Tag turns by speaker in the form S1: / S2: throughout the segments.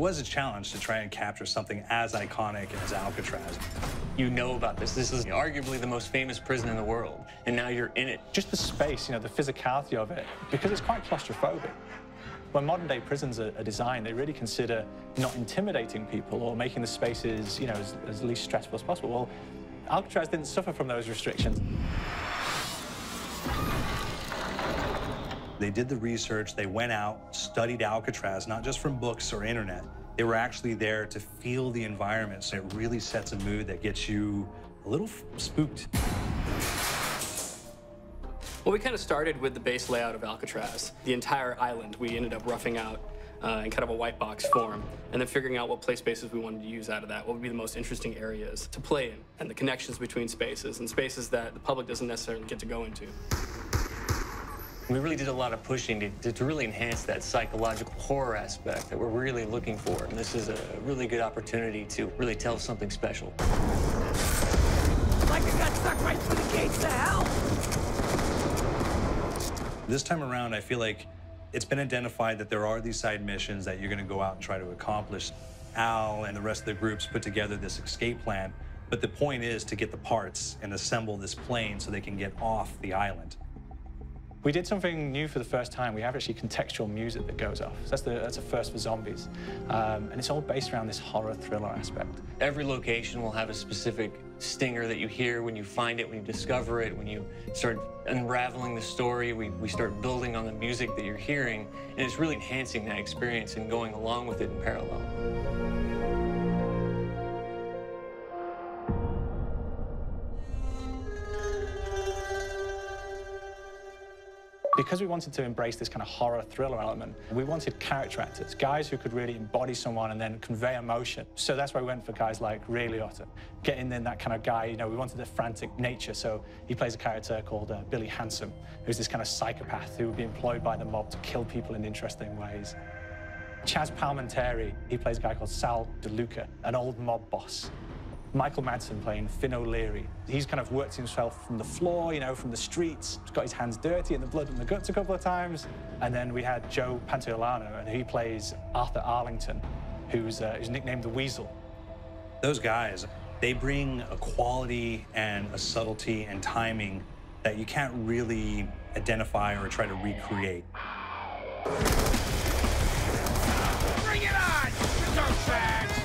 S1: was a challenge to try and capture something as iconic as Alcatraz.
S2: You know about this. This is arguably the most famous prison in the world, and now you're in it.
S3: Just the space, the physicality of it, because it's quite claustrophobic. When modern-day prisons are designed, they really consider not intimidating people or making the spaces, as least stressful as possible. Well, Alcatraz didn't suffer from those restrictions.
S1: They did the research, they went out, studied Alcatraz, not just from books or internet. They were actually there to feel the environment, so it really sets a mood that gets you a little spooked.
S4: Well, we kind of started with the base layout of Alcatraz. The entire island we ended up roughing out in kind of a white box form, and then figuring out what play spaces we wanted to use out of that, what would be the most interesting areas to play in, and the connections between spaces, and spaces that the public doesn't necessarily get to go into.
S2: We really did a lot of pushing to really enhance that psychological horror aspect that we're really looking for. And this is a really good opportunity to really tell something special.
S5: Like I got stuck right through the gates of hell!
S1: This time around, I feel like it's been identified that there are these side missions that you're going to go out and try to accomplish. Al and the rest of the groups put together this escape plan, but the point is to get the parts and assemble this plane so they can get off the island.
S3: We did something new for the first time. We have actually contextual music that goes off. So that's a first for zombies. And it's all based around this horror thriller aspect.
S2: Every location will have a specific stinger that you hear when you find it, when you discover it, when you start unraveling the story. We start building on the music that you're hearing, and it's really enhancing that experience and going along with it in parallel.
S3: Because we wanted to embrace this kind of horror thriller element, we wanted character actors, guys who could really embody someone and then convey emotion. So that's why we went for guys like Ray Liotta, getting in that kind of guy, we wanted a frantic nature. So he plays a character called Billy Handsome, who's this kind of psychopath who would be employed by the mob to kill people in interesting ways. Chaz Palminteri, he plays a guy called Sal DeLuca, an old mob boss. Michael Madsen playing Finn O'Leary. He's kind of worked himself from the floor, from the streets. He's got his hands dirty in the blood and the guts a couple of times. And then we had Joe Pantoliano, and he plays Arthur Arlington, who's nicknamed the Weasel.
S1: Those guys, they bring a quality and a subtlety and timing that you can't really identify or try to recreate.
S5: Bring it on, you dirtbags!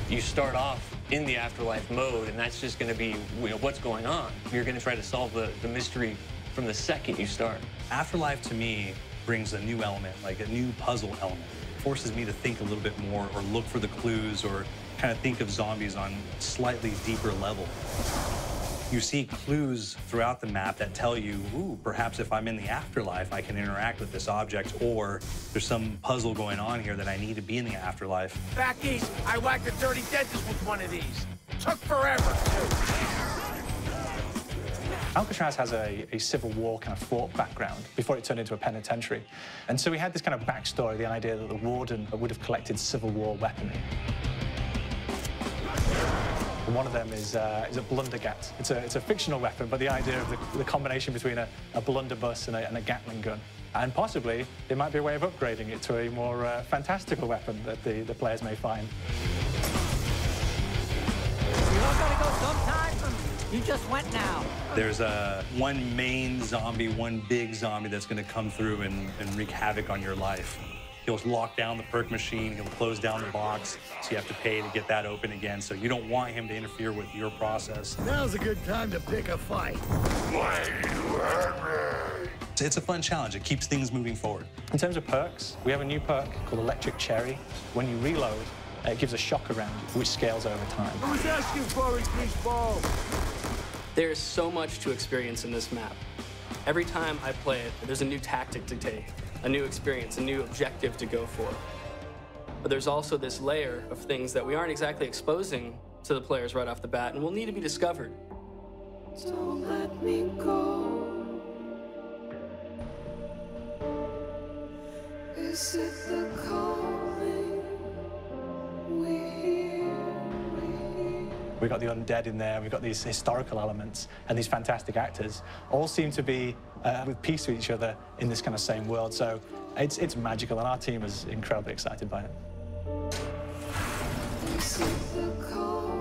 S2: You start off in the afterlife mode, and that's just going to be what's going on. You're going to try to solve the mystery from the second you start.
S1: Afterlife, to me, brings a new element, like a new puzzle element. It forces me to think a little bit more or look for the clues or kind of think of zombies on a slightly deeper level. You see clues throughout the map that tell you, ooh, perhaps if I'm in the afterlife, I can interact with this object, or there's some puzzle going on here that I need to be in the afterlife.
S5: Back east, I whacked a dirty dentist with one of these. Took forever, too.
S3: Alcatraz has a Civil War kind of fort background before it turned into a penitentiary. And so we had this kind of backstory, the idea that the warden would have collected Civil War weaponry. One of them is a blundergat. It's a fictional weapon, but the idea of the combination between a blunderbuss and a Gatling gun. And possibly, there might be a way of upgrading it to a more fantastical weapon that the players may find.
S5: You all gotta go sometime? You just went now.
S1: There's one main zombie, one big zombie that's going to come through and wreak havoc on your life. He'll lock down the perk machine, he'll close down the box, so you have to pay to get that open again, so you don't want him to interfere with your process.
S6: Now's a good time to pick a fight.
S1: It's a fun challenge. It keeps things moving forward.
S3: In terms of perks, we have a new perk called Electric Cherry. When you reload, it gives a shock around, which scales over time.
S6: Who's asking for it, greaseball?
S4: There's so much to experience in this map. Every time I play it, there's a new tactic to take, a new experience, a new objective to go for. But there's also this layer of things that we aren't exactly exposing to the players right off the bat and will need to be discovered.
S7: Don't let me go. Is it the calling we hear?
S3: We've got the undead in there, we've got these historical elements, and these fantastic actors all seem to be with peace with each other in this kind of same world. So It's magical, and our team is incredibly excited by it.
S7: This is the call.